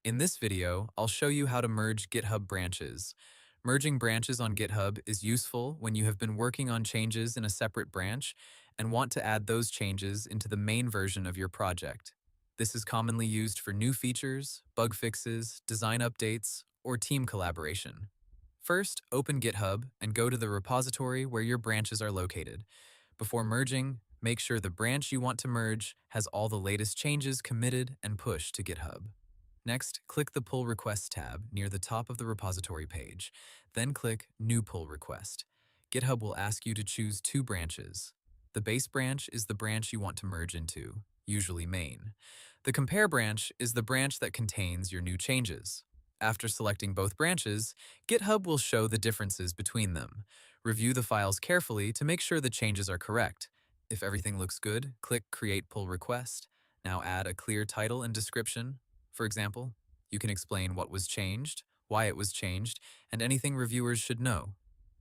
In this video, I'll show you how to merge GitHub branches. Merging branches on GitHub is useful when you have been working on changes in a separate branch and want to add those changes into the main version of your project. This is commonly used for new features, bug fixes, design updates, or team collaboration. First, open GitHub and go to the repository where your branches are located. Before merging, make sure the branch you want to merge has all the latest changes committed and pushed to GitHub. Next, click the Pull Requests tab near the top of the repository page. Then click New Pull Request. GitHub will ask you to choose two branches. The base branch is the branch you want to merge into, usually main. The compare branch is the branch that contains your new changes. After selecting both branches, GitHub will show the differences between them. Review the files carefully to make sure the changes are correct. If everything looks good, click Create Pull Request. Now add a clear title and description. For example, you can explain what was changed, why it was changed, and anything reviewers should know.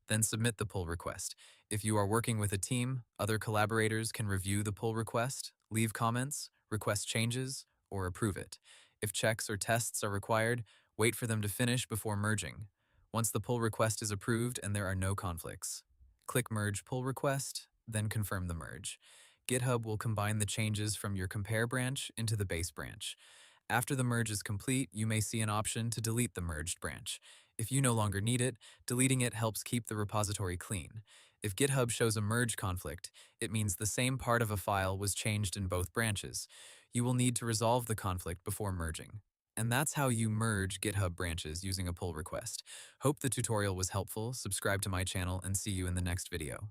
Then submit the pull request. If you are working with a team, other collaborators can review the pull request, leave comments, request changes, or approve it. If checks or tests are required, wait for them to finish before merging. Once the pull request is approved and there are no conflicts, click Merge Pull Request, then confirm the merge. GitHub will combine the changes from your compare branch into the base branch. After the merge is complete, you may see an option to delete the merged branch. If you no longer need it, deleting it helps keep the repository clean. If GitHub shows a merge conflict, it means the same part of a file was changed in both branches. You will need to resolve the conflict before merging. And that's how you merge GitHub branches using a pull request. Hope the tutorial was helpful. Subscribe to my channel and see you in the next video.